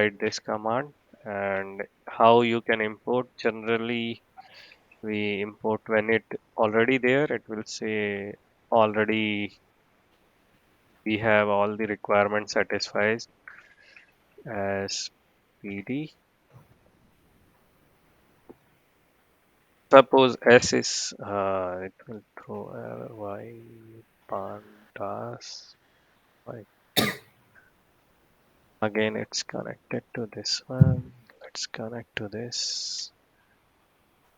write this command. And how you can import, generally we import when it already there, it will say already we have all the requirements satisfied as PD. Suppose S is it will throw Y pandas y. Again it's connected to this one. Let's connect to this.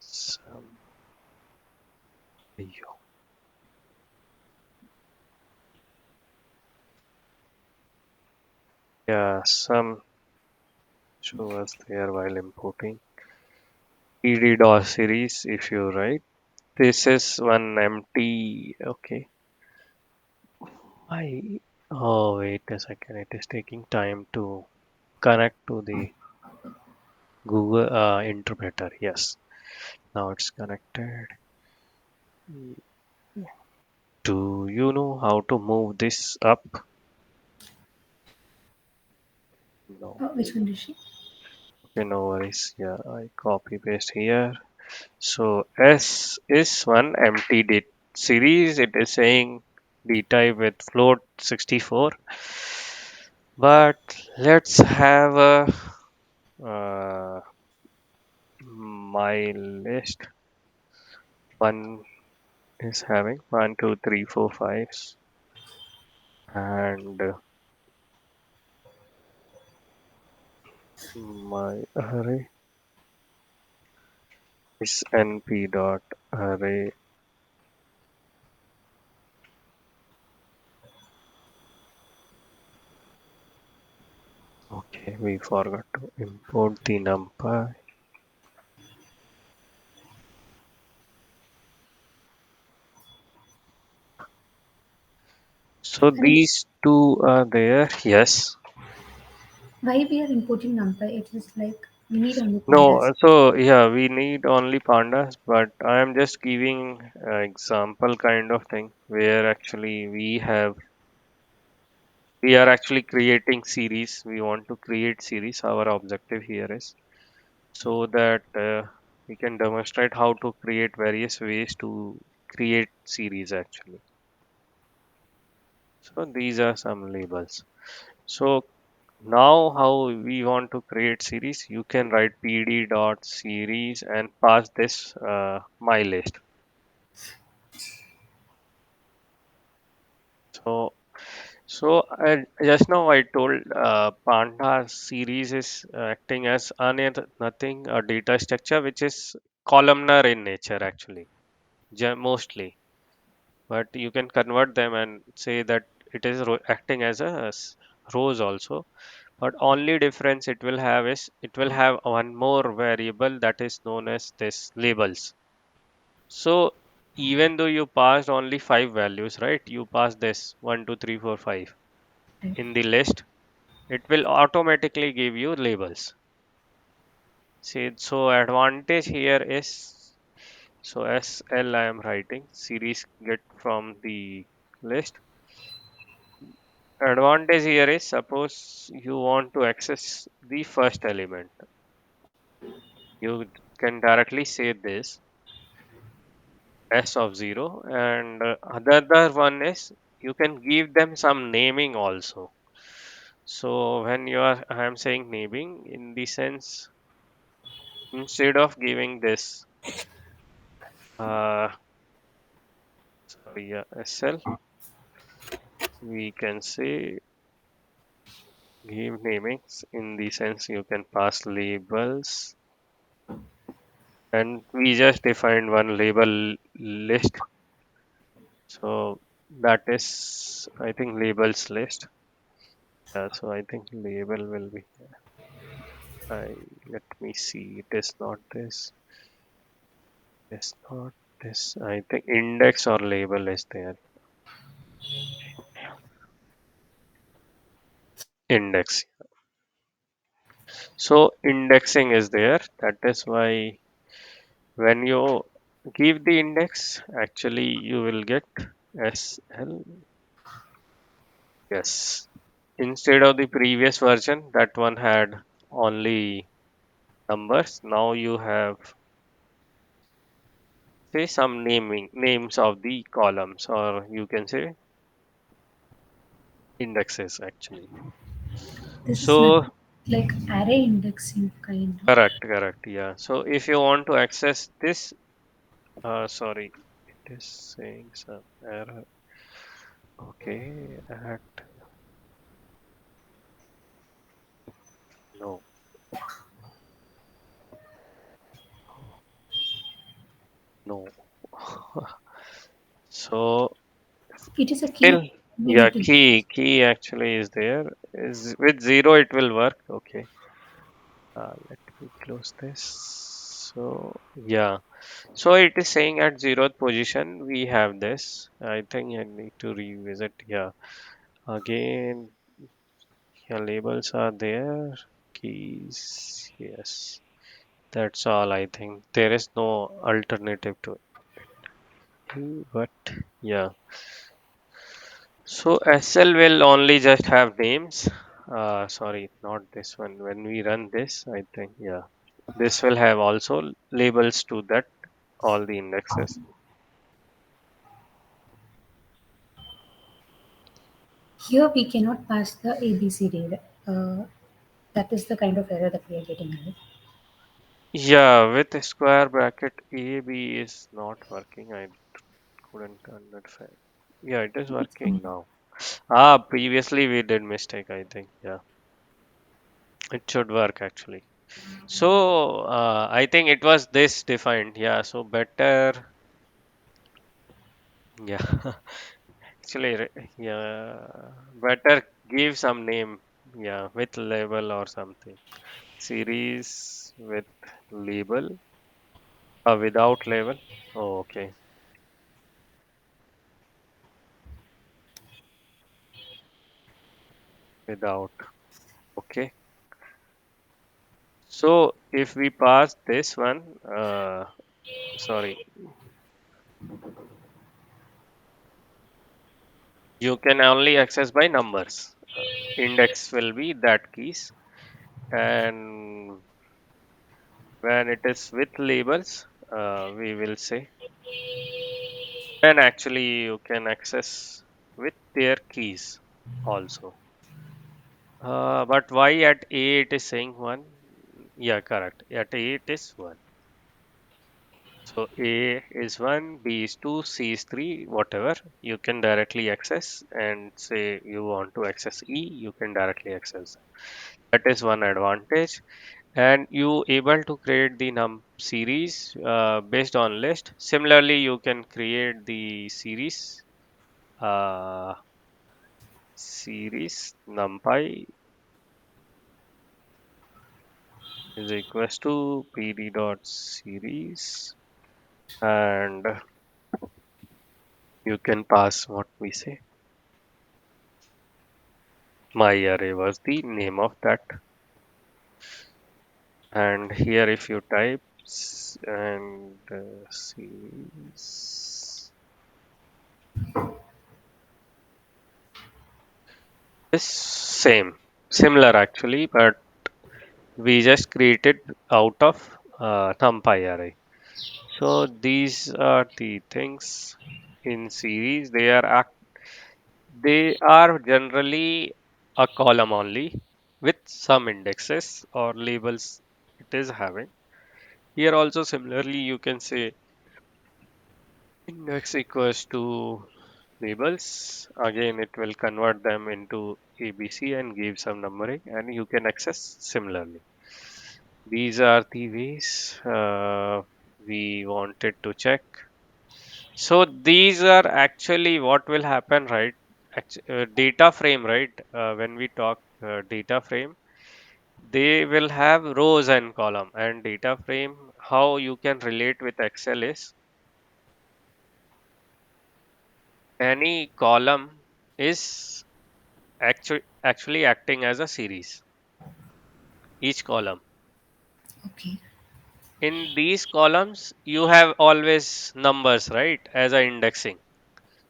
Some yeah, some show us there while importing. PD series if you write. This is one empty. Okay. Why? Oh, wait a second. It is taking time to connect to the Google interpreter. Yes. Now it's connected. Do you know how to move this up? No. Which one is she? Okay, no worries. Yeah, I copy paste here. So S is one empty date series. It is saying D type with float 64. But let's have a my list. One is having one, two, three, four, fives, and my array is np dot array. Okay, we forgot to import the numpy. So And these two are there. Yes. why we are importing NumPy? It is like we need only No. pandas. So yeah, we need only pandas, but I am just giving example kind of thing where actually we are actually creating series. We want to create series. Our objective here is so that we can demonstrate how to create various ways to create series actually. So these are some labels. So now how we want to create series, you can write pd dot series and pass this my list. So just now I told Panda series is acting as nothing a data structure which is columnar in nature actually, mostly. But you can convert them and say that it is acting as a rows also. But only difference it will have is it will have one more variable that is known as this labels. So even though you passed only five values, right? You pass this one, two, three, four, five Right. in the list, it will automatically give you labels. See, so advantage here is so SL I am writing series get from the list. Advantage here is suppose you want to access the first element. You can directly say this S of 0 and other one is you can give them some naming also. So when you are I am saying naming in the sense instead of giving this uh sorry yeah, SL we can say give namings in the sense you can pass labels and we just defined one label list. So that is, I think, labels list. Yeah, so I think label will be. I let me see. It is not this. It's not this. I think index or label is there. Index. So indexing is there. That is why when you give the index, actually you will get SL. Yes. Instead of the previous version, that one had only numbers. Now you have say some naming names of the columns, or you can say indexes actually. This is not So like array indexing kind of. correct, yeah. So if you want to access this, sorry, it is saying some error. Okay, at no, no. So It is a key. still, We yeah, need to. key actually is there. Is with zero it will work. Okay. Let me close this. So yeah. So it is saying at zeroth position we have this. I think I need to revisit. Yeah. Again, yeah, labels are there. Keys. Yes. That's all I think. There is no alternative to it. But yeah. So SL will only just have names. Sorry, not this one. When we run this, I think, yeah. This will have also labels to that, all the indexes. Here we cannot pass the ABCD. That is the kind of error that we are getting. Right? Yeah, with a square bracket, AB is not working. I couldn't understand. Yeah, it is It's working fine. now. Ah, previously we did mistake, I think. Yeah, it should work actually. So, I think it was this defined. Yeah, so better. Yeah, actually, yeah, better give some name. Yeah, with label or something. Series with label, without label. Oh, okay, without. Okay. So if we pass this one, sorry, you can only access by numbers. Index will be that keys, and when it is with labels, we will say, then actually you can access with their keys also. But why at A it is saying one? Yeah, correct. At A it is one. So A is one, B is two, C is three, whatever. You can directly access and say you want to access E, you can directly access. That is one advantage. And you able to create the num series based on list. Similarly, you can create the uh, series numpy is equals to pd dot series, and you can pass what we say. My array was the name of that. And here if you type and series is same, similar actually, but we just created out of numpy array. So these are the things in series. They are generally a column only with some indexes or labels it is having. Here also similarly you can say index equals to labels. Again, it will convert them into ABC and give some numbering, and you can access similarly. These are the ways we wanted to check. So these are actually what will happen, right? Data frame, right? When we talk data frame, they will have rows and column. And data frame, how you can relate with Excel is any column is actually acting as a series, each column. Okay. In these columns you have always numbers, right, as a indexing.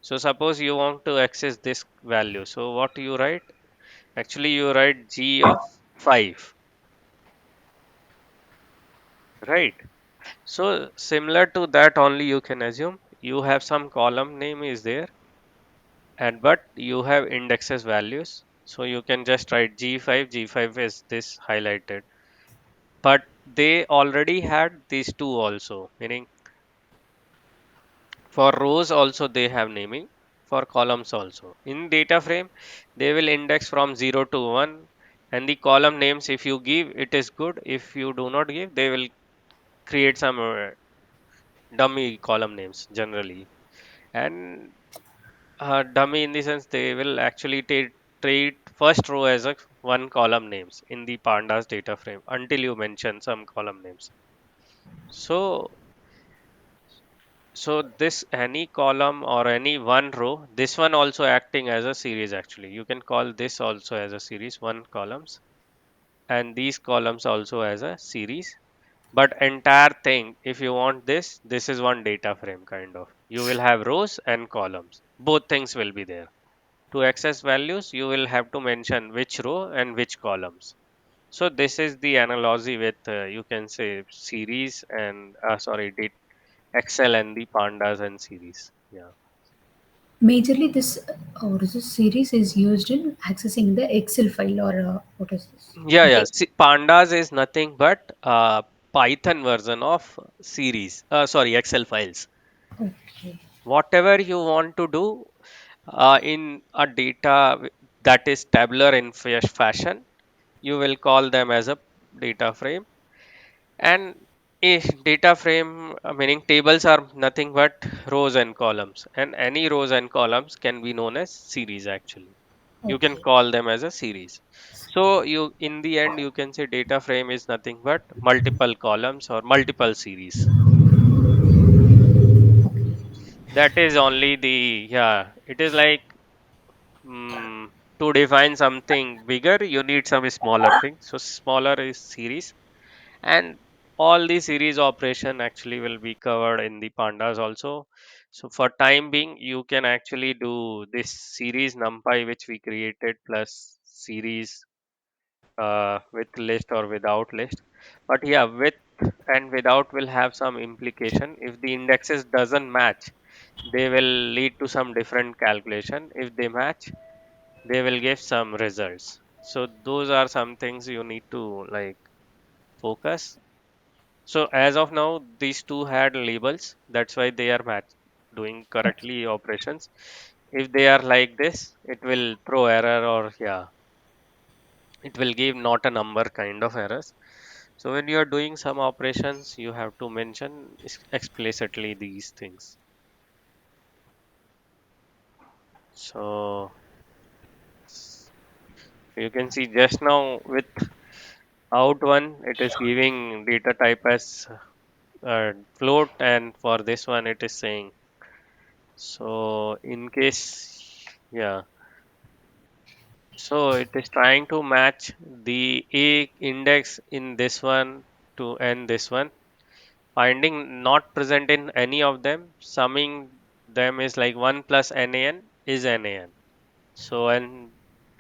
So suppose you want to access this value, so what you write, actually you write g of 5, right? So similar to that only you can assume you have some column name is there, and but you have indexes values. So you can just write G5, G5 is this highlighted. But they already had these two also, meaning for rows also they have naming, for columns also. In data frame, they will index from 0 to 1, and the column names if you give it is good. If you do not give, they will create some dummy column names generally. And dummy in the sense they will actually treat first row as a one column names in the pandas data frame until you mention some column names. So this any column or any one row, this one also acting as a series actually. You can call this also as a series, one columns, and these columns also as a series. But entire thing, if you want this is one data frame kind of. You will have rows and columns. Both things will be there. To access values, you will have to mention which row and which columns. So this is the analogy with you can say series and Excel and the pandas and series. Yeah. Majorly, this series is used in accessing the Excel file or what is this? Yeah, yeah. Okay. See, pandas is nothing but Python version of series. Excel files. Okay. Whatever you want to do in a that is tabular in fashion, you will call them as a data frame. And a data frame, meaning tables are nothing but rows and columns, and any rows and columns can be known as series actually. You can Okay. call them as a series. So you in the end you can say data frame is nothing but multiple columns or multiple series. Okay. That is only the, yeah, it is like to define something bigger you need some smaller thing. So smaller is series, and all the series operation actually will be covered in the pandas also. So for time being you can actually do this series numpy which we created plus series with list or without list. But yeah, with and without will have some implication. If the indexes doesn't match, they will lead to some different calculation. If they match, they will give some results. So those are some things you need to like focus. So as of now, these two had labels. That's why they are match doing Okay. correctly operations. If they are like this, it will throw error, or yeah, it will give not a number kind of errors. So when you are doing some operations, you have to mention explicitly these things. So you can see just now with out one, it is giving data type as float, and for this one, it is saying. So in case, yeah, so it is trying to match the A index in this one to N this one, finding not present in any of them, summing them is like 1 plus NaN is NaN. So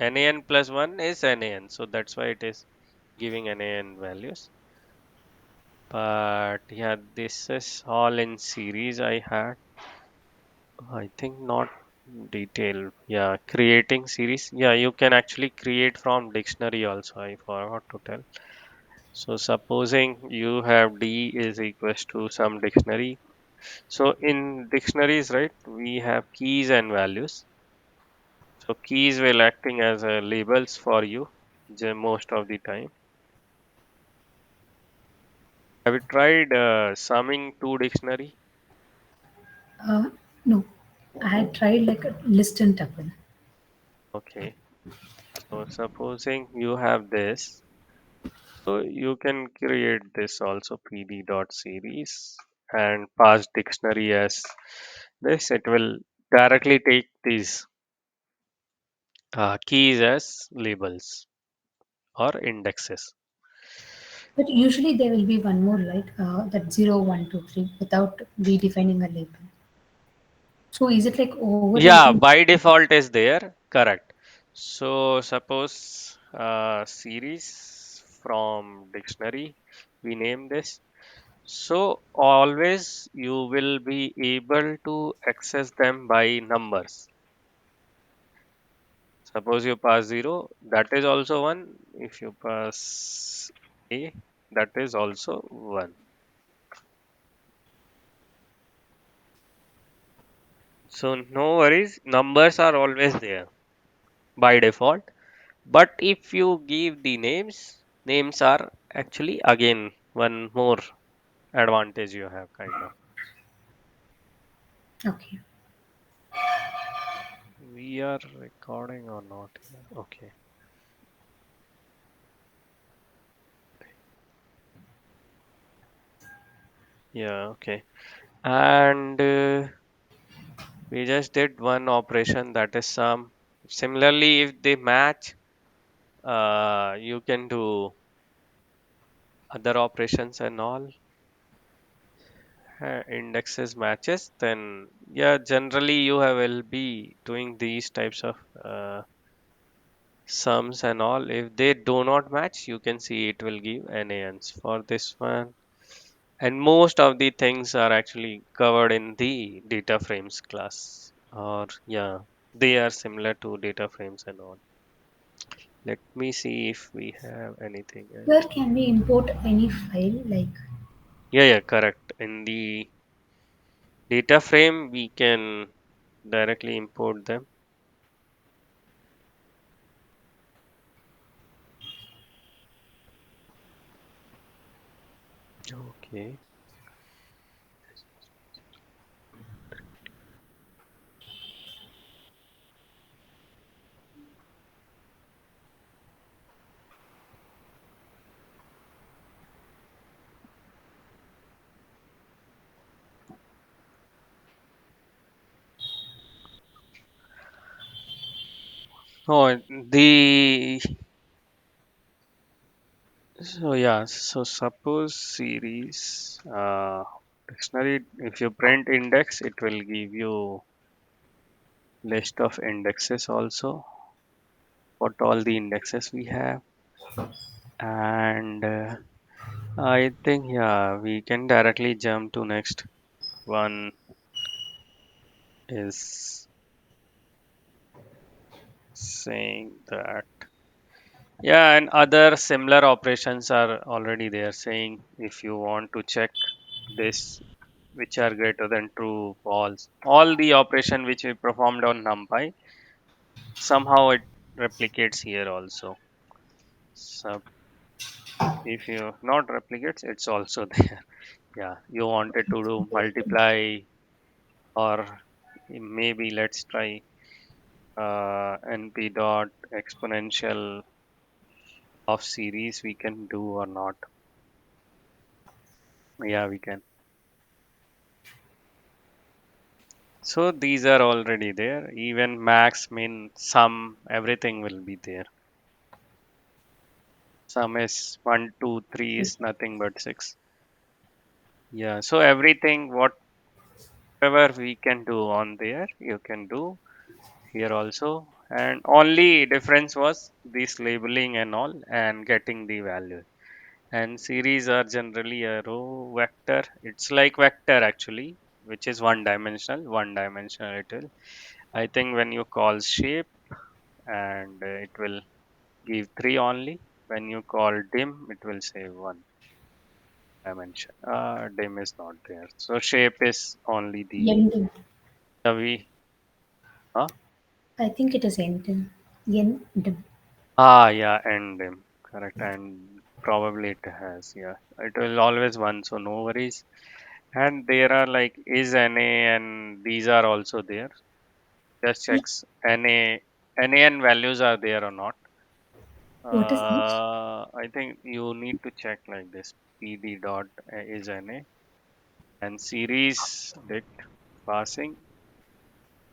NaN plus 1 is NaN. So that's why it is giving NaN values. But yeah, this is all in series I had. I think not detail. Yeah, creating series. Yeah, you can actually create from dictionary also. I forgot to tell. So supposing you have D is equals to some dictionary. So in dictionaries, right, we have keys and values. So keys will acting as labels for you most of the time. Have you tried summing two dictionary? Uh, no, I had tried like a list and tuple. Okay. So supposing you have this. So you can create this also pd dot series and pass dictionary as this. It will directly take these keys as labels or indexes. But usually there will be one more like that 0, 1, 2, 3 without redefining a label. So is it like Yeah, overwriting? by default is there. Correct. So suppose series from dictionary, we name this. So always you will be able to access them by numbers. Suppose you pass 0, that is also 1. If you pass A, that is also 1. So no worries, numbers are always there by default. But if you give the names, names are actually again one more advantage you have kind of. Okay. We are recording or not here? Okay. Yeah, okay. And we just did one operation, that is sum. Similarly, if they match, you can do other operations and all. Indexes matches, then yeah, generally you will be doing these types of sums and all. If they do not match, you can see it will give NaNs for this one. And most of the things are actually covered in the data frames class. Or yeah, they are similar to data frames and all. Let me see if we have anything Where else. can we import any file like Yeah, yeah, correct. In the data frame, we can directly import them. Okay. Oh, the so yeah, so suppose series dictionary, if you print index, it will give you list of indexes also, what all the indexes we have. And I think yeah, we can directly jump to next one is saying that yeah, and other similar operations are already there saying if you want to check this which are greater than true, false. All the operation which we performed on NumPy, somehow it replicates here also. So if you not replicates, it's also there. Yeah, you wanted to do multiply or maybe let's try np dot exponential of series we can do or not. Yeah, we can. So these are already there. Even max, min, sum, everything will be there. Sum is 1, 2, 3 is nothing but 6. Yeah, so everything, whatever we can do on there, you can do here also. And only difference was this labeling and all and getting the value. And series are generally a row vector. It's like vector actually, which is one dimensional. One dimensional it will. I think when you call shape and it will give 3 only. When you call dim, it will say 1 dimension. Dim is not there. So shape is only Yendim? the we. Huh? I think it is Yendim. Yendim. Yeah, and dim. Correct. And probably it has. Yeah, it will always 1. So no worries. And there are like is NA and these are also there. Just Yeah. checks NA and values are there or not. What is this? I think you need to check like this. PD dot is NA and series did passing.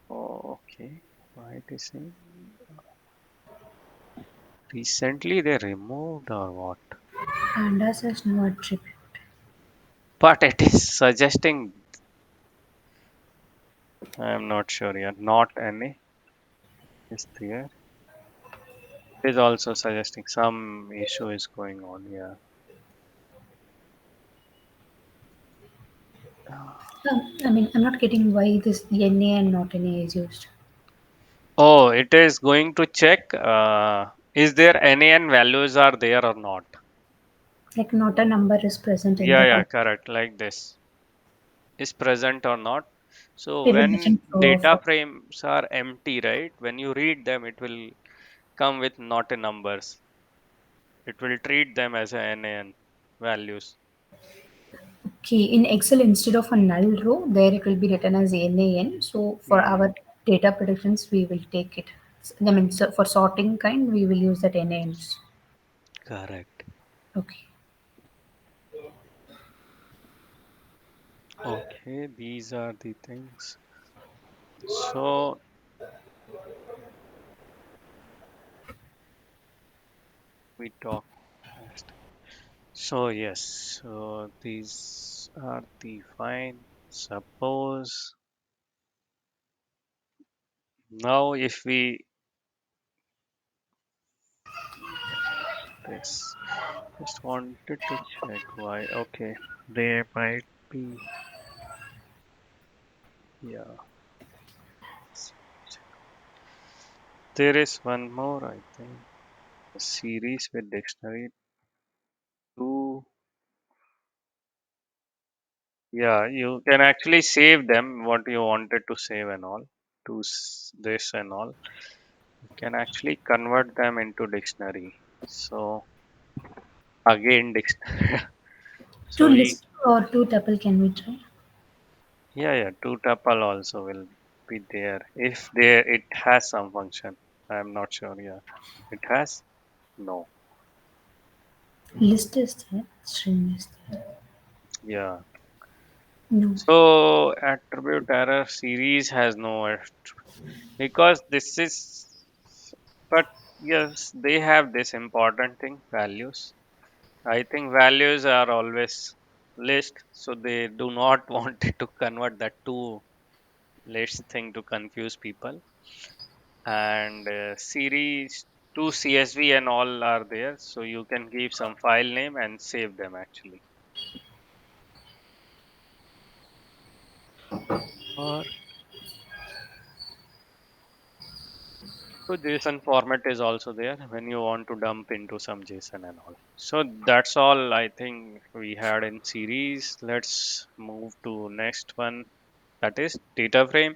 Oh, okay. Why it is saying recently they removed or what? Pandas has no attribute. But it is suggesting I'm not sure yet. Not NA is there. It is also suggesting some issue is going on. Yeah. I mean, I'm not getting why this NA and not NA is used. Oh, it is going to check is there NaN values are there or not. Like, not a number is present in Yeah, that. yeah, correct. Like this is present or not. So It will when doesn't show data for. frames are empty, right? When you read them, it will come with not a numbers. It will treat them as a NaN values. Okay, in Excel, instead of a null row, there it will be written as NaN. So for Hmm, our data predictions, we will take it. I mean, so for sorting kind, we will use that NaNs. correct. Okay. Okay, these are the things. So we talk next. So yes, so these are the fine. Suppose now if we this just wanted to check why. Okay, there might be, yeah. There is one more, I think. A series with dictionary two. Yeah, you can actually save them what you wanted to save and all to this and all. You can actually convert them into dictionary. So again, dictionary. Two So list or two tuple can we try? yeah, yeah, two tuple also will be there if there it has some function. I'm not sure. Yeah, it has no. List is there, string is there. Yeah. No. So attribute error series has no because this is, but yes, they have this important thing values. I think values are always list, so they do not want it to convert that to list thing to confuse people. And series to CSV and all are there, so you can give some file name and save them actually. Or so JSON format is also there when you want to dump into some JSON and all. So that's all I think we had in series. Let's move to next one, that is data frame.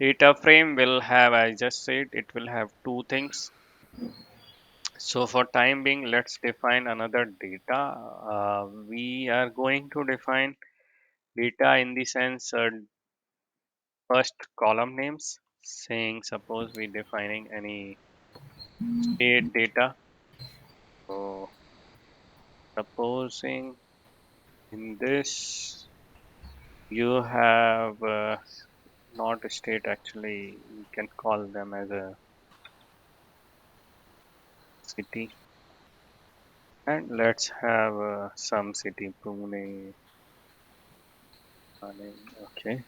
Data frame will have, I just said, it will have two things. So for time being, let's define another data. We are going to define data in the sense first column names, saying suppose we defining any state data. So supposing in this you have not a state, actually we can call them as a city, and let's have some city Pune. Okay,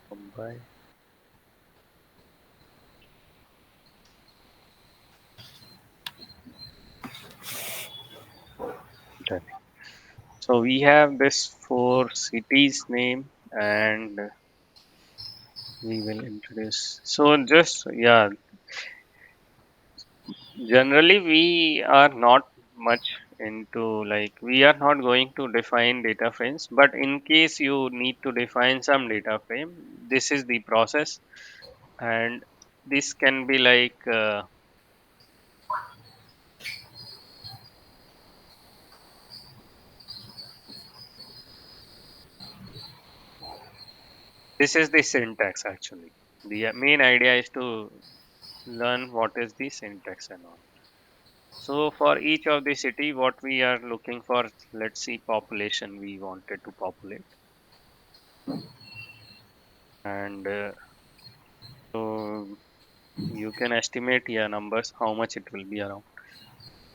Mumbai. Done. So we have this four cities name, and we will introduce. So just yeah, generally we are not much into, like, we are not going to define data frames, but in case you need to define some data frame, this is the process, and this can be like this is the syntax actually. The main idea is to learn what is the syntax and all. So for each of the city, what we are looking for, let's see, population we wanted to populate, and so you can estimate, yeah, numbers how much it will be around.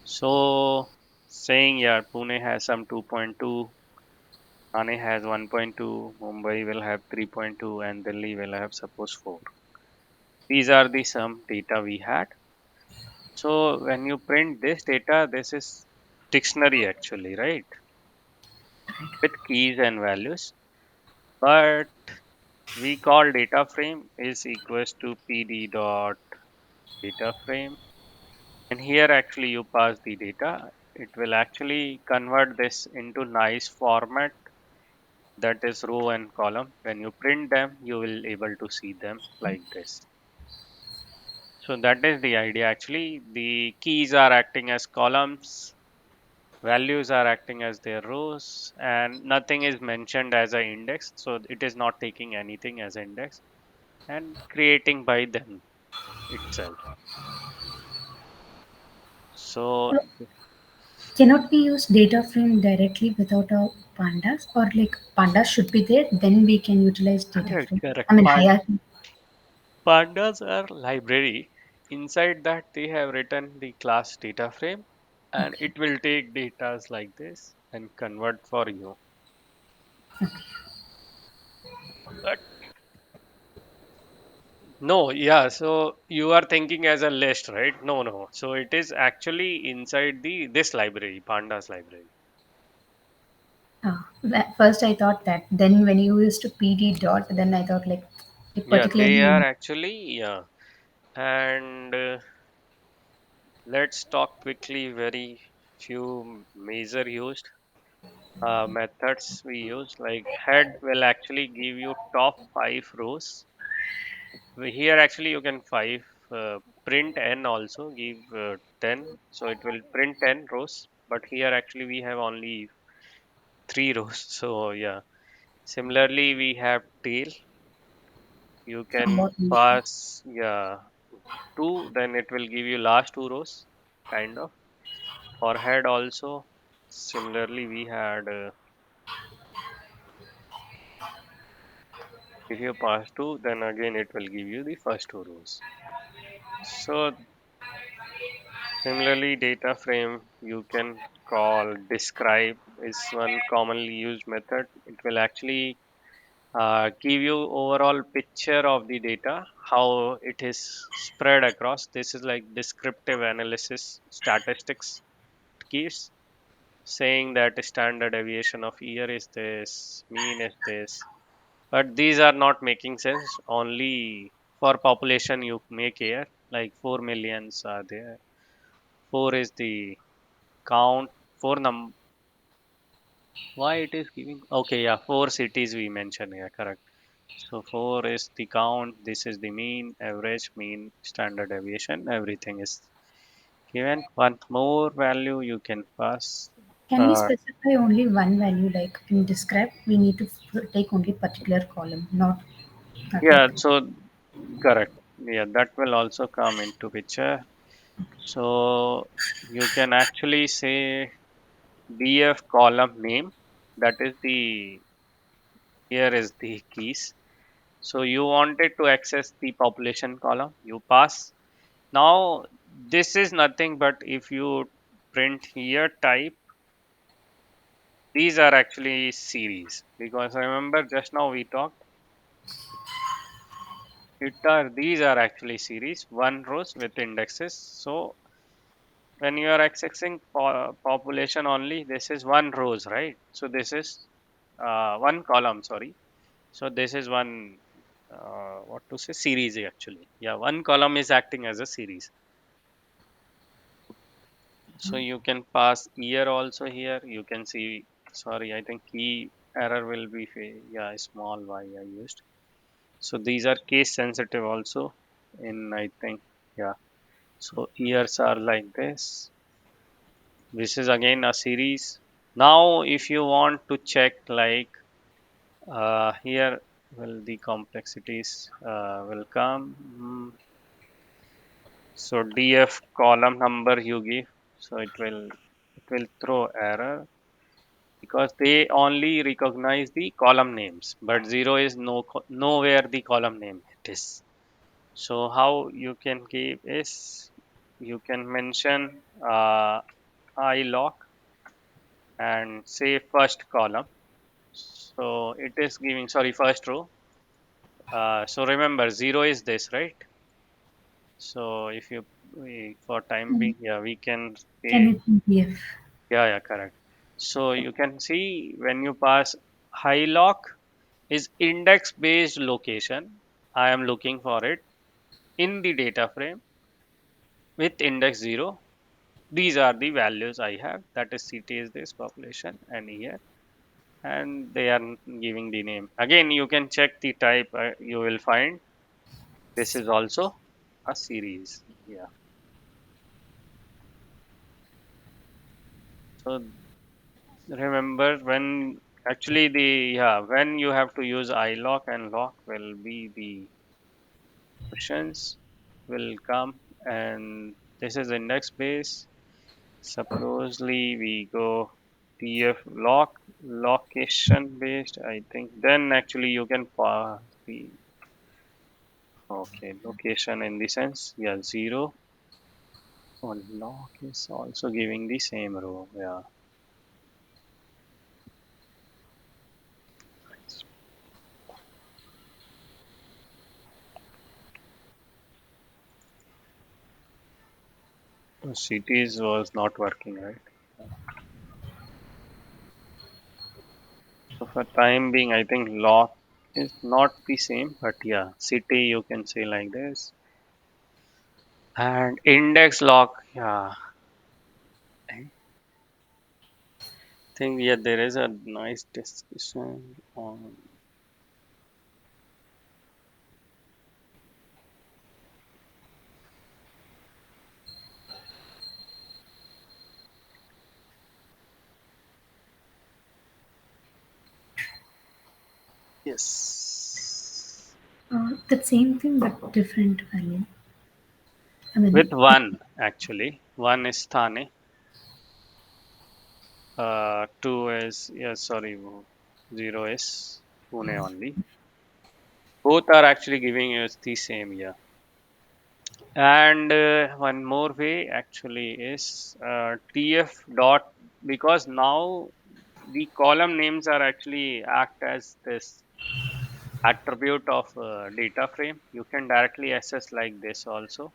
So saying, yeah, Pune has some 2.2, Thane has 1.2, Mumbai will have 3.2, and Delhi will have suppose 4. These are the some data we had. So when you print this data, this is dictionary actually, right? With keys and values. But we call data frame is equals to pd dot data frame. And here actually you pass the data. It will actually convert this into nice format, that is row and column. When you print them, you will able to see them like this. So that is the idea actually. The keys are acting as columns, values are acting as their rows, and nothing is mentioned as an index. So it is not taking anything as index and creating by them itself. So Cannot we use data frame directly without a pandas, or like pandas should be there, then we can utilize data correct, frame. correct. I mean hierarchy. Pandas are library. Inside that they have written the class data frame, and Okay. it will take data like this and convert for you. But no, yeah. So you are thinking as a list, right? No, no. So it is actually inside the this library, Pandas library. First I thought that. Then when you used to PD dot, then I thought like it Yeah, they particularly. are actually yeah. And let's talk quickly. Very few major used methods we use. Like head will actually give you top 5 rows. Here actually you can print n also give 10, so it will print 10 rows. But here actually we have only 3 rows. So yeah. Similarly, we have tail. You can Somewhat easy. pass yeah 2, then it will give you last 2 rows, kind of. For head also. Similarly, we had if you pass 2, then again it will give you the first 2 rows. So similarly, data frame you can call describe is one commonly used method. It will actually give you overall picture of the data, how it is spread across. This is like descriptive analysis statistics keys, saying that standard deviation of year is this, mean is this. But these are not making sense. Only for population you make here, like 4 millions are there. 4 is the count. 4 why it is giving? Okay, yeah, 4 cities we mentioned here, correct. So 4 is the count. This is the mean, average, mean, standard deviation. Everything is given. One more value you can pass. Can we Uh, specify only one value like in describe? We need to take only particular column, not that yeah, multiple. so correct. Yeah, that will also come into picture. So you can actually say df column name. That is the here is the keys. So you wanted to access the population column. You pass. Now this is nothing but if you print here type, these are actually series, because remember just now we talked it are these are actually series, one rows with indexes. So when you are accessing population only, this is one rows, right? So this is one column, sorry. So this is one what to say, series actually. Yeah, one column is acting as a series. So you can pass year also here. You can see, sorry, I think key error will be, yeah, small y I used. So these are case sensitive also in, I think, yeah. So years are like this. This is again a series. Now, if you want to check like here, will the complexities will come. So df column number you give, so it will throw error because they only recognize the column names, but zero is nowhere the column name it is. So how you can give is you can mention I lock and say first column. So it is giving, sorry, first row. So remember zero is this, right? So if you for time Mm. being, yeah, we can Can say, it be BF? yeah, yeah, correct. So you can see when you pass high lock is index based location. I am looking for it in the data frame with index 0. These are the values I have. That is city is this population and year, and they are giving the name. Again, you can check the type. You will find this is also a series. Yeah. So remember when actually the yeah when you have to use ilock and lock will be the questions will come, and this is index base. Supposedly we go TF lock location based. I think then actually you can pass the okay location in the sense yeah 0. Oh, lock is also giving the same row. Yeah. So cities was not working right. So for time being, I think lock is not the same, but yeah, city you can say like this. And index lock, yeah, I think yeah, there is a nice discussion on yes. That same thing but different value. I With mean, one actually, one is Thane, two is yeah, sorry, 0 is Pune only. Both are actually giving us the same yeah. And one more way actually is TF dot because now the column names are actually act as this attribute of data frame. You can directly access like this also.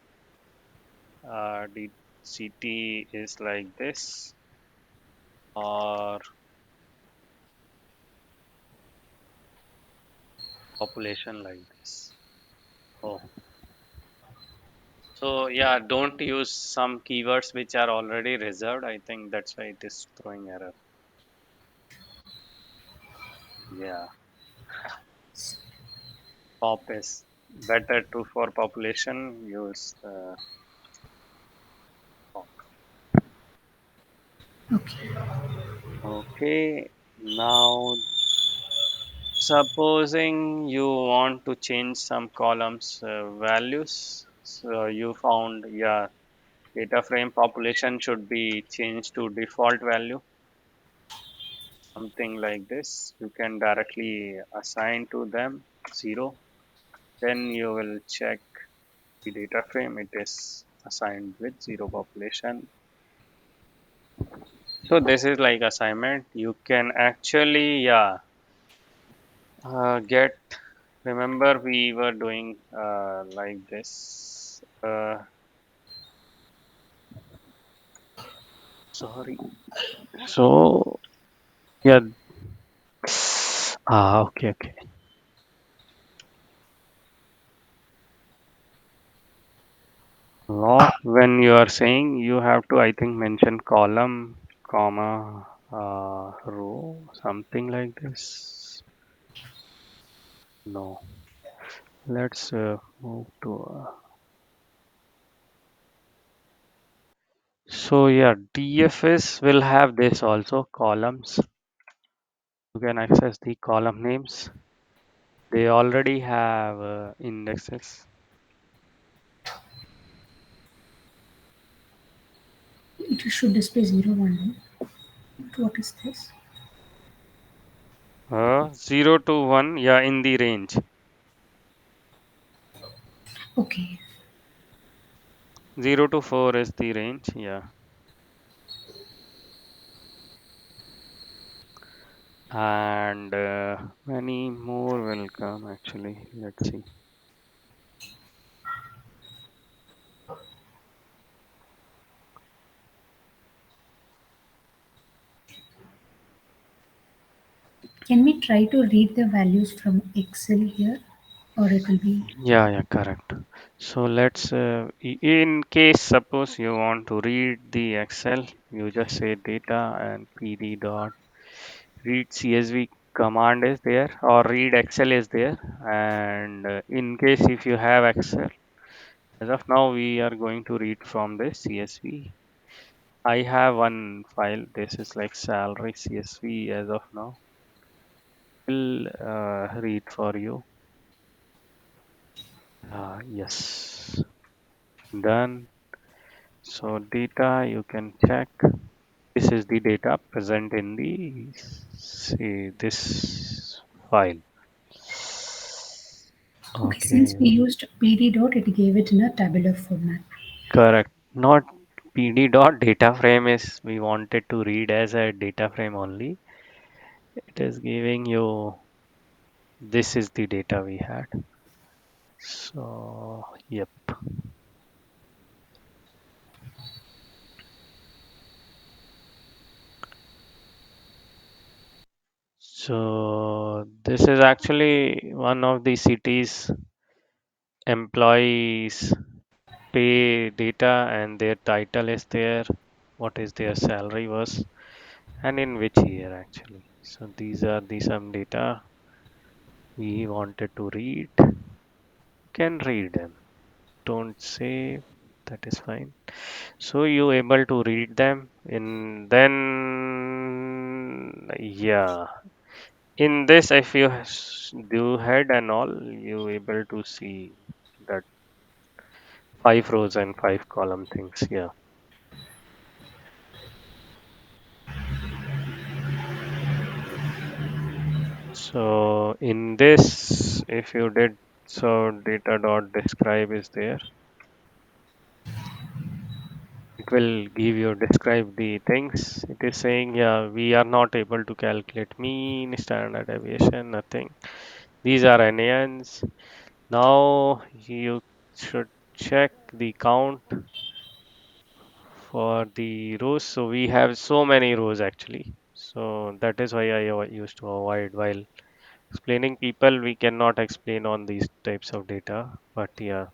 The CT is like this or population like this. Oh, so yeah, don't use some keywords which are already reserved. I think that's why it is throwing error. Yeah. Pop is better to for population use pop. okay. Okay, now supposing you want to change some columns values. So you found yeah data frame population should be changed to default value, something like this. You can directly assign to them 0. Then you will check the data frame. It is assigned with 0 population. So this is like assignment. You can actually, yeah, get. Remember, we were doing like this. Sorry. So yeah. Okay, okay. Lock when you are saying you have to, I think, mention column, comma, row, something like this. No. Let's move to. So yeah, DFS will have this also columns. You can access the column names. They already have indexes. It should display 0, 1. What is this? 0 to 1, yeah, in the range. Okay. 0 to 4 is the range, yeah. And many more will come actually. Let's see. Can we try to read the values from Excel here, or it will be Yeah, yeah, correct. So let's, in case suppose you want to read the Excel, you just say data and pd dot read CSV command is there or read Excel is there. And in case if you have Excel, as of now we are going to read from this CSV. I have one file. This is like salary CSV as of now. Will read for you. Yes, done. So data you can check. This is the data present in the see this file. okay? Since we Okay, used PD dot, it gave it in a tabular format. correct. Not pd dot data frame is we wanted to read as a data frame only. It is giving you this is the data we had. So yep. So this is actually one of the cities employees pay data and their title is there, what is their salary was, and in which year actually. So these are the some data we wanted to read. Can read them. Don't save. That is fine. So you able to read them in then yeah. In this, if you do head and all, you able to see that 5 rows and 5 column things. Yeah. So in this, if you did so data dot describe is there. It will give you describe the things. It is saying yeah we are not able to calculate mean standard deviation nothing. These are NANs. Now you should check the count for the rows. So we have so many rows actually. So that is why I used to avoid while explaining people. We cannot explain on these types of data. But yeah,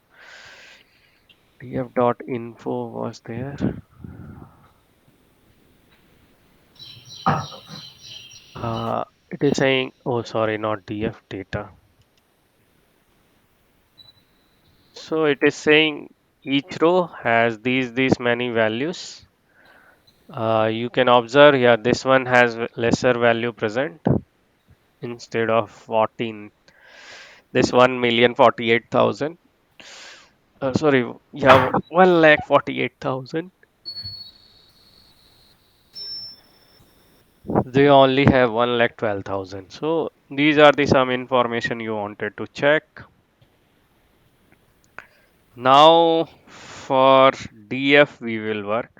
df.info was there. It is saying, oh sorry, not df data. So it is saying each row has these many values. You can observe, yeah, this one has lesser value present instead of 14. This 1,048,000. Sorry, yeah, 1,48,000. They only have 1,12,000. So these are the some information you wanted to check. Now for DF we will work.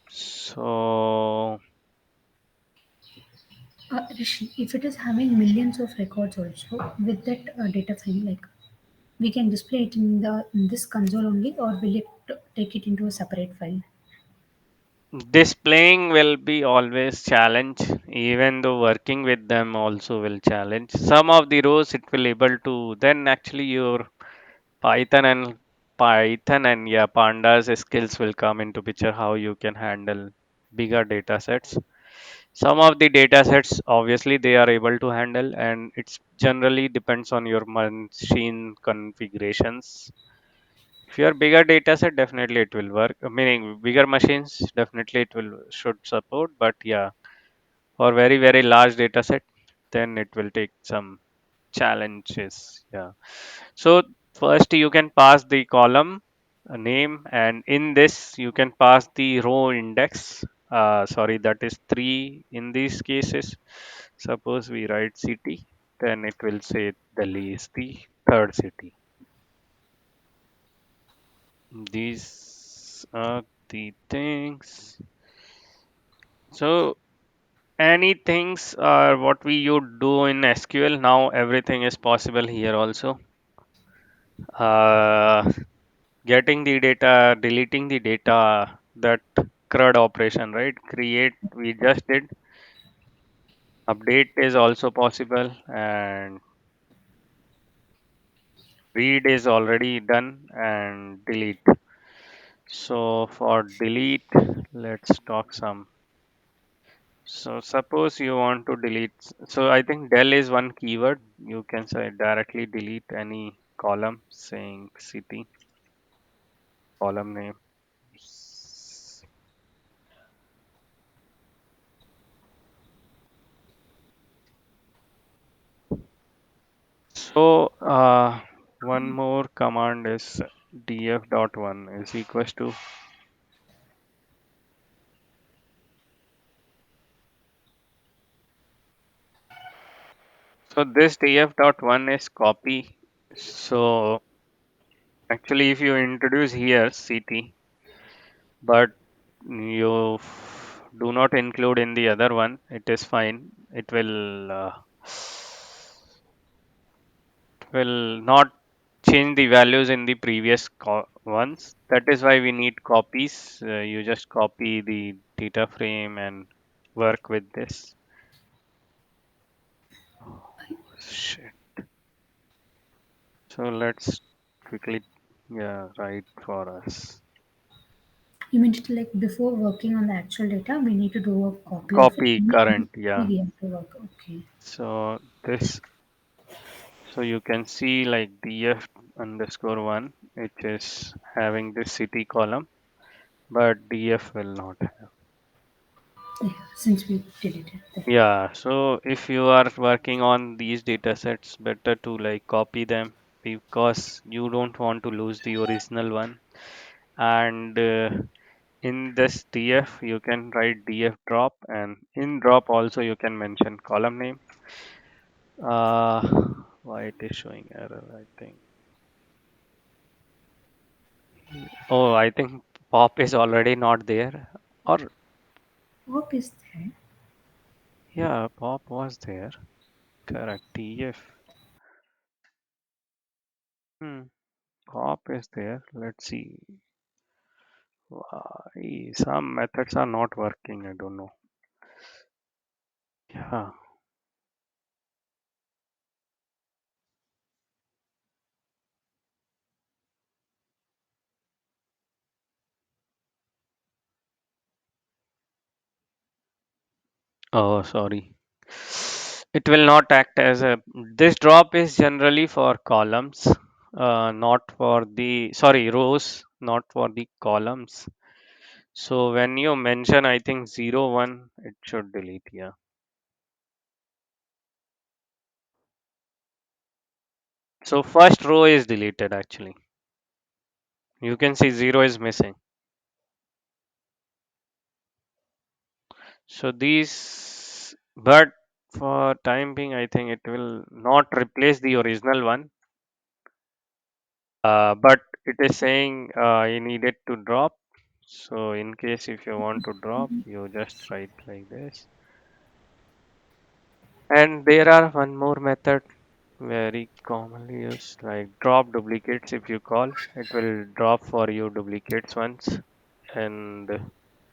So Rishi, if it is having millions of records also with that data frame, like we can display it in this console only, or will it take it into a separate file? displaying will be always challenge, even though working with them also will challenge. Some of the rows it will able to then actually your Python and Python and yeah pandas skills will come into picture how you can handle bigger data sets. Some of the data sets obviously they are able to handle and it's generally depends on your machine configurations. If you are bigger data set definitely it will work. Meaning bigger machines definitely it will should support but yeah for very large data set then it will take some challenges. Yeah. So first you can pass the column name and in this you can pass the row index. Sorry, that is 3 in these cases. Suppose we write city, then it will say Delhi is the third city. These are the things. So any things are what we you do in SQL now everything is possible here also. Uh, Getting the data, deleting the data, that CRUD operation, right? Create, we just did. Update is also possible, and read is already done, and delete. So for delete, let's talk some. So suppose you want to delete. So I think del is one keyword. You can say directly delete any column saying city, column name. So one more command is df.1 is equals to. So this df.1 is copy. So actually, if you introduce here ct, but you do not include in the other one, it is fine. It will not change the values in the previous ones. That is why we need copies. You just copy the data frame and work with this. Shit. So let's quickly, yeah, write for us. You mean to like before working on the actual data, we need to do a copy of it. Copy And current, then yeah. we have to work. Okay. So this, so you can see like df underscore one, which is having this city column, but df will not. Yeah, since we deleted that. Yeah, so if you are working on these data sets, better to like copy them because you don't want to lose the original one. And in this df, you can write df drop, and in drop also you can mention column name. Uh, why it is showing error? I think. Oh, I think pop is already not there. Or What is that? yeah, pop was there. Correct. df. Hmm. Pop is there. Let's see. Why some methods are not working? I don't know. Yeah. Oh, sorry. It will not act as a. This drop is generally for columns, not for the. Sorry, rows, not for the columns. So when you mention, I think 0, 1, it should delete. Yeah. So first row is deleted actually. You can see 0 is missing. So these, but for time being, I think it will not replace the original one. But it is saying you need it to drop. So in case if you want to drop, you just write like this. And there are one more method very commonly used, like drop duplicates. If you call, it will drop for you duplicates once. And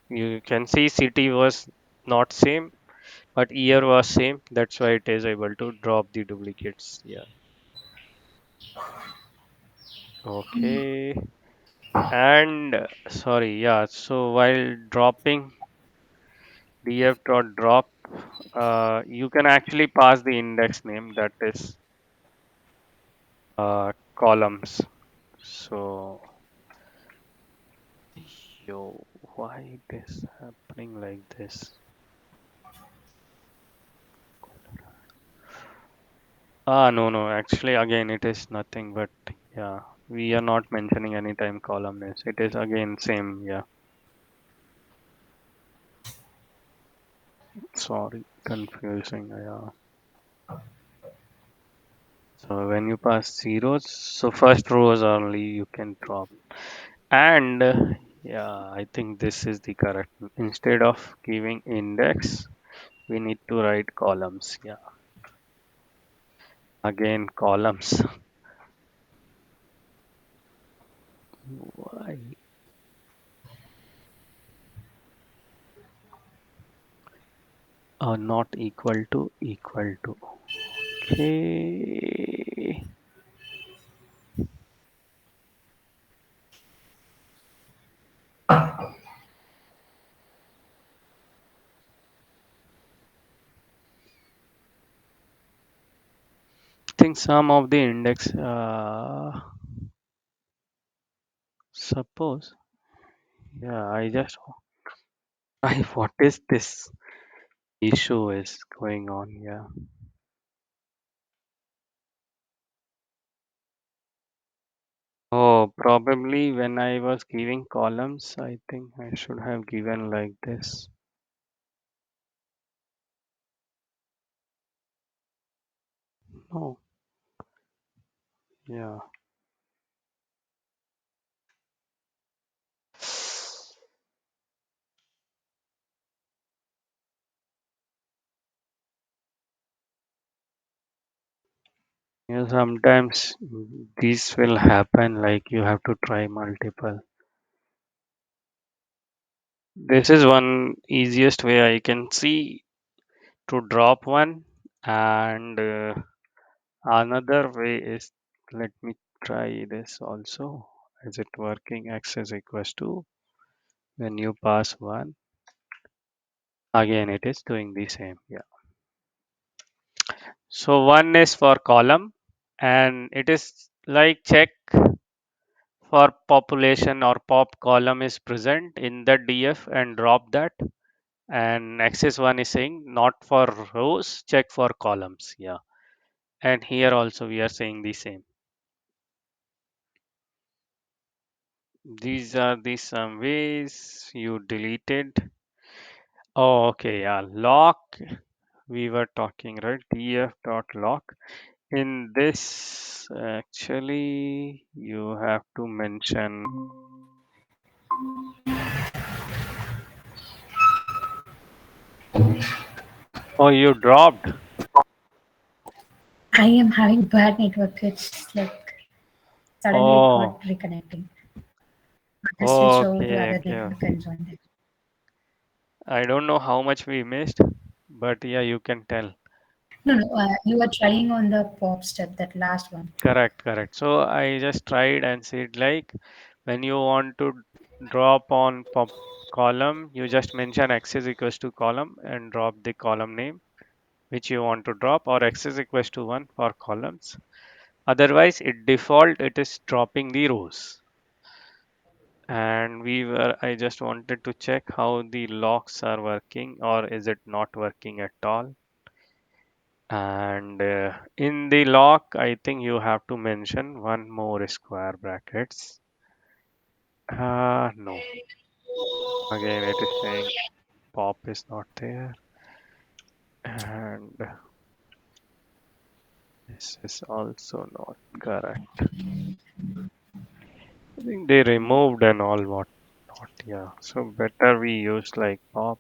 you can see city was not same, but year was same. That's why it is able to drop the duplicates. Yeah. Okay. And sorry, yeah. So while dropping df dot drop, you can actually pass the index name, that is columns. So yo, why it is happening like this? No, no. Actually, again, it is nothing but yeah. We are not mentioning anytime column names. It is again same. Yeah. Sorry, confusing. Yeah. So when you pass zeros, so first rows only you can drop. And yeah, I think this is the correct. Instead of giving index, we need to write columns. Yeah, again columns. Why? Not equal to equal to. Okay. I think some of the index, suppose, yeah, what is this issue is going on? Yeah. Oh, probably when I was giving columns, I think I should have given like this. Oh, yeah. Yeah, sometimes this will happen like you have to try multiple. This is one easiest way I can see to drop one, and another way is, let me try this also. Is it working? X is equals to, when you pass one, again it is doing the same. Yeah. So one is for column, and it is like check for population or pop column is present in the DF and drop that. And axis one is saying not for rows, check for columns. Yeah. And here also we are saying the same. These are the some ways you deleted. Oh, okay. Yeah. Lock. We were talking, right? DF dot lock. In this, actually, you have to mention. Oh, you dropped. I am having bad network. It's like suddenly it Oh, got reconnecting. I switched over to okay, other okay. network and joined it. I don't know how much we missed, but yeah, you can tell. No, no, you were trying on the pop step, that last one. Correct, correct. So I just tried and said like when you want to drop on pop column, you just mention x is equals to column and drop the column name which you want to drop, or x is equals to 1 for columns. Otherwise, it default it is dropping the rows. And I just wanted to check how the locks are working, or is it not working at all. And in the lock, I think you have to mention one more square brackets. No. Again, it is saying pop is not there. And this is also not correct. I think they removed and all what not. Yeah. So better we use like pop.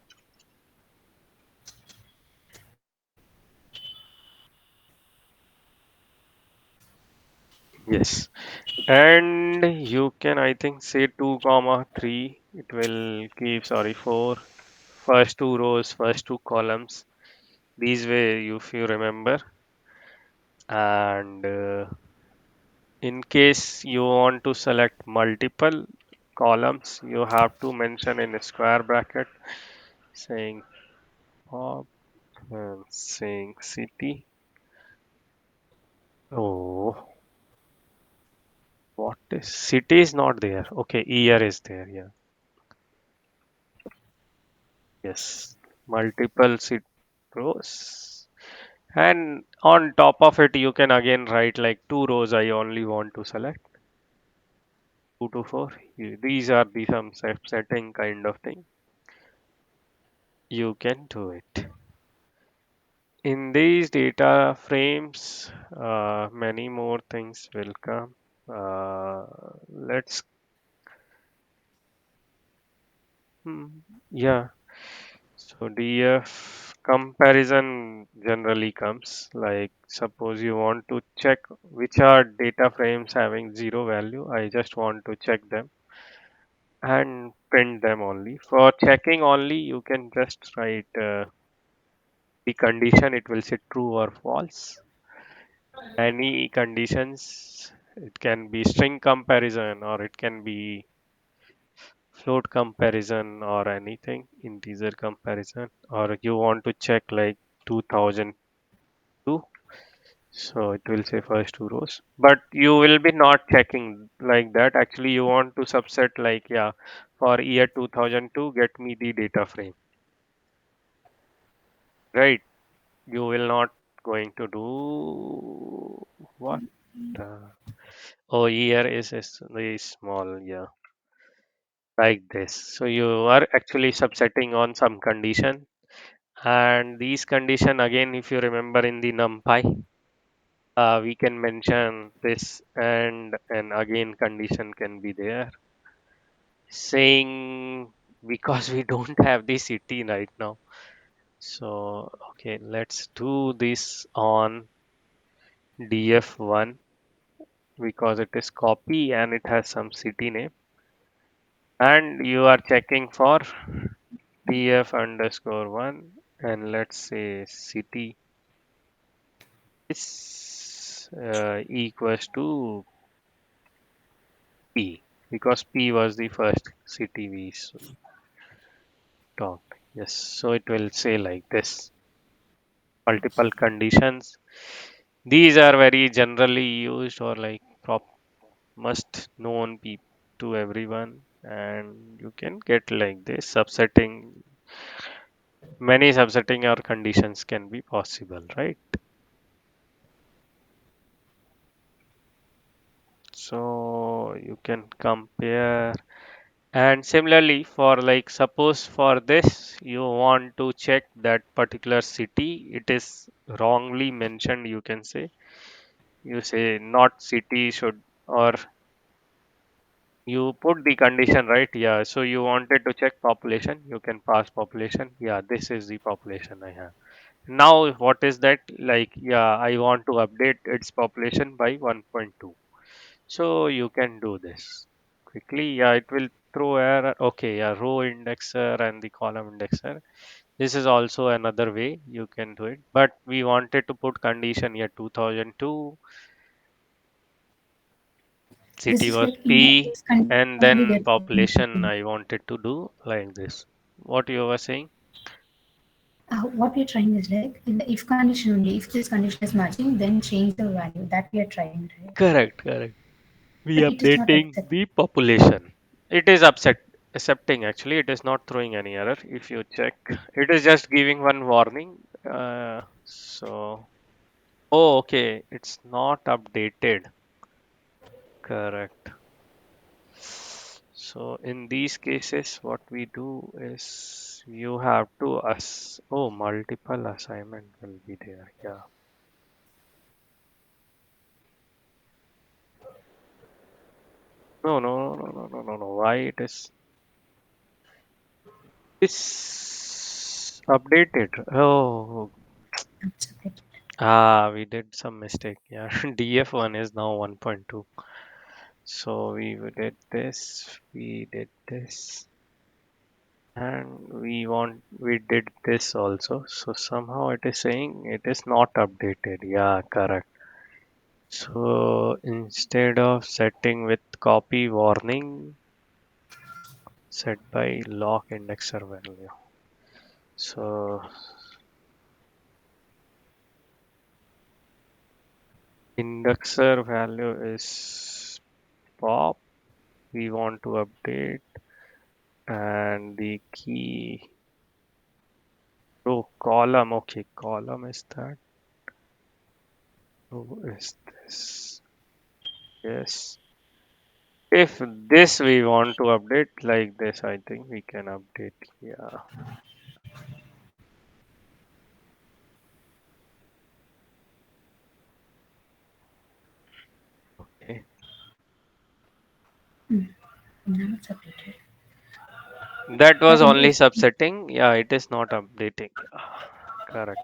Yes. And you can, I think, say 2 comma 3. It will keep, sorry, 4. First two rows, first two columns. These way, if you remember. And in case you want to select multiple columns, you have to mention in a square bracket saying pop and saying city. Oh, what is city is not there. Okay, year is there. Yeah. Yes. Multiple city rows. And on top of it, you can again write like two rows I only want to select. 2 to 4. These are the some setting kind of thing. You can do it. In these data frames, many more things will come. Uh, let's, hmm, yeah. So DF comparison generally comes like suppose you want to check which are data frames having zero value. I just want to check them and print them only. For checking only, you can just write the condition, it will say true or false. Any conditions, it can be string comparison or it can be float comparison or anything, integer comparison, or you want to check like 2002, so it will say first two rows, but you will be not checking like that. Actually, you want to subset like, yeah, for year 2002, get me the data frame, right? You will not going to do what? Oh, year is very small, yeah, like this. So you are actually subsetting on some condition, and these condition again, if you remember in the NumPy, we can mention this, and again condition can be there saying, because we don't have the city right now. So okay, let's do this on df1 because it is copy and it has some city name, and you are checking for df underscore 1, and let's say city is equals to p, because p was the first city we talked. Yes, so it will say like this, multiple conditions. These are very generally used or like must known to everyone, and you can get like this subsetting. Many subsetting or conditions can be possible, right? So you can compare. And similarly, for like suppose for this you want to check that particular city, it is wrongly mentioned, you can say. You say not city should, or you put the condition, right? Yeah. So you wanted to check population, you can pass population. Yeah, this is the population I have. Now what is that? Like, yeah, I want to update its population by 1.2. So you can do this quickly. Yeah, it will throw error. Okay, yeah, row indexer and the column indexer. This is also another way you can do it. But we wanted to put condition here 2002, This city is was like in the P, if condition and only then we are trying to population do. I wanted to do like this. What you were saying? What we are trying is like in the if condition only. If this condition is matching, then change the value that we are trying, right? Correct, correct. We But it is not updating accepted. the population. It is accepting actually. It is not throwing any error. If you check, it is just giving one warning. So, oh, okay, it's not updated. Correct. So in these cases, what we do is you have to oh, multiple assignment will be there. Yeah. No, no, no, no, no, no, no. Why it is this updated? Oh, Accepted. we did some mistake. Yeah, DF1 is now 1.2. So we did this, and we did this also. So somehow it is saying it is not updated. Yeah, correct. So instead of setting with copy warning, set by lock indexer value. So indexer value is pop. We want to update, and the key row column. Okay, column is that. Row is this. Yes. If this we want to update like this, I think we can update. Yeah. Okay. Now it's updated. That was But in only the subsetting. Yeah, it is not updating. Correct.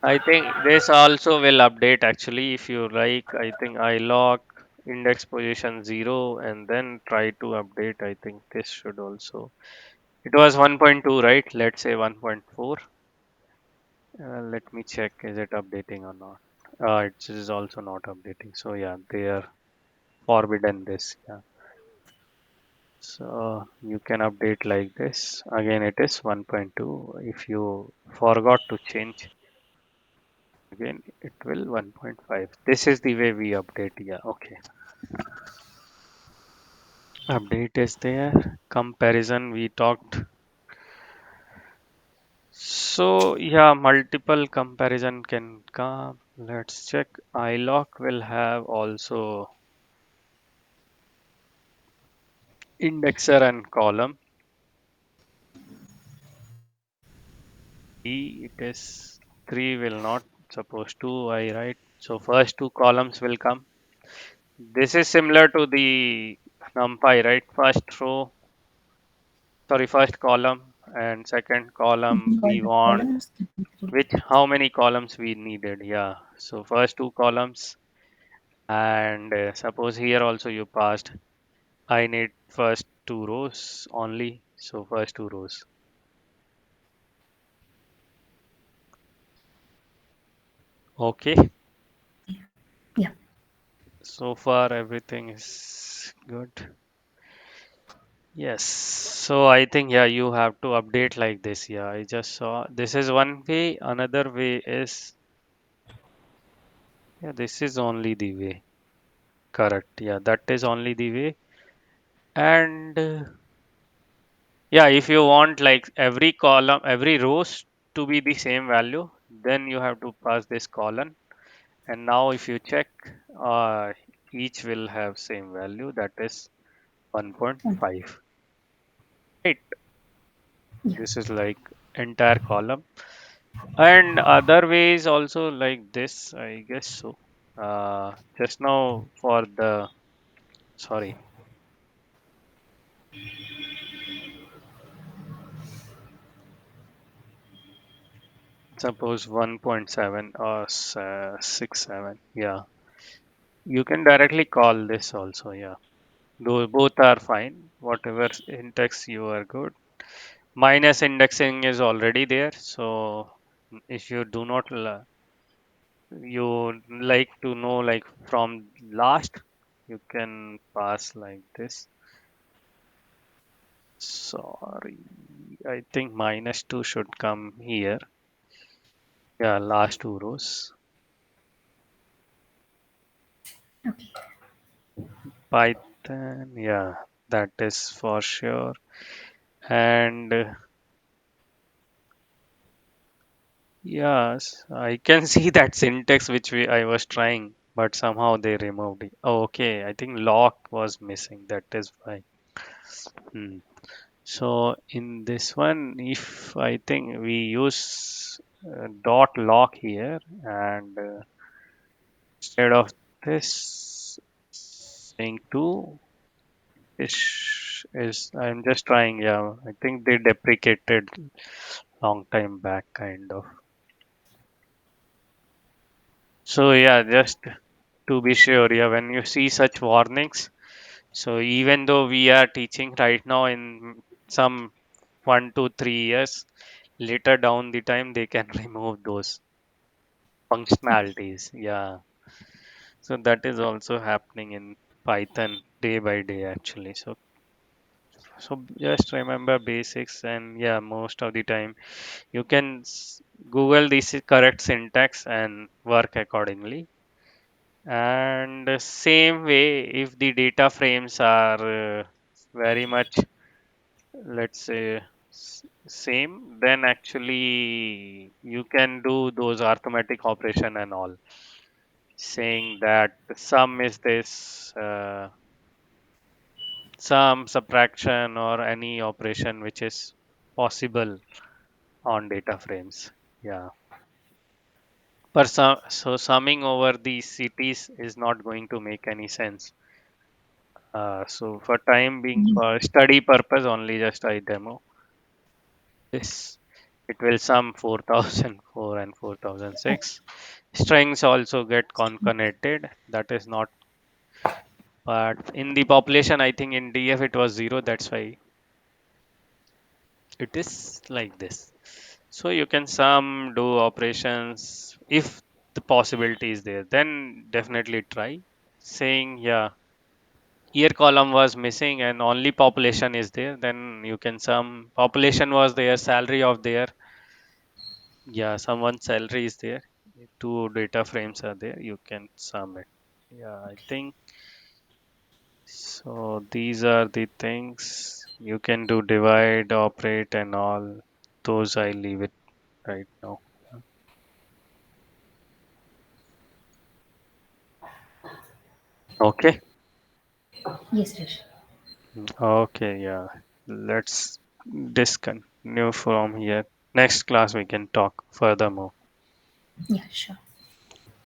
I think this also will update actually if you like. I think I lock index position 0 and then try to update. I think this should also. It was 1.2, right? Let's say 1.4. Let me check. Is it updating or not? It is also not updating. So yeah, they are forbidden this. Yeah. So you can update like this. Again, it is 1.2. If you forgot to change, again, it will 1.5. This is the way we update. Yeah. Okay. Update is there. Comparison we talked. So yeah, multiple comparison can come. Let's check. iLock will have also indexer and column. It is 3 will not. Suppose 2 I write. So first two columns will come. This is similar to the NumPy, right? First row, sorry, first column and second column All we the want columns. which how many columns we needed. Yeah. So first two columns and suppose here also you passed. I need first two rows only. So first two rows. Okay. Yeah. So far everything is good. Yes. So I think yeah, you have to update like this. Yeah, I just saw this is one way. Another way is yeah, this is only the way. Correct. Yeah, that is only the way. And yeah, if you want like every column, every rows to be the same value, then you have to pass this column. And now if you check, uh, each will have same value. That is Oh, 1.5. Right. yeah. This is like entire column. And other ways also like this, I guess so. Just now for the, sorry, suppose 1.7 or 6.7. Yeah, you can directly call this also. Yeah, those both are fine. Whatever index you are good. Minus indexing is already there. So if you do not, you like to know like from last, you can pass like this. Sorry, I think -2 should come here. Yeah, last two rows. Okay. Python, yeah, that is for sure. And yes, I can see that syntax which I was trying, but somehow they removed it. Oh, okay, I think lock was missing. That is why. Hmm. So in this one, if I think we use dot lock here and instead of this saying two is I'm just trying, yeah. I think they deprecated long time back kind of. So yeah, just to be sure, yeah, when you see such warnings, so even though we are teaching right now in some 1 to 3 years, later down the time they can remove those Okay. functionalities. Yeah. So that is also happening in Python day by day actually. So just remember basics and yeah, most of the time you can Google this correct syntax and work accordingly. And the same way, if the data frames are very much, let's say, same, then actually you can do those arithmetic operation and all, saying that the sum is this, sum, subtraction, or any operation which is possible on data frames. Yeah. So summing over these cities is not going to make any sense. So for time being, Mm. for study purpose only, just I demo this. It will sum 4004 and Okay. 4006. Strings also get concatenated. That is not, but in the population, I think in DF it was zero. That's why. It is like this. So you can sum, do operations. If the possibility is there, then definitely try saying, yeah, year column was missing and only population is there. Then you can sum population was there, salary of there. Yeah, someone's salary is there. Two data frames are there. You can sum it. Yeah, I think so. These are the things you can do divide, operate, and all. Those I leave it right now. Okay. Yes, Rish. Okay, yeah. Let's discontinue from here. Next class we can talk furthermore. Yeah, sure.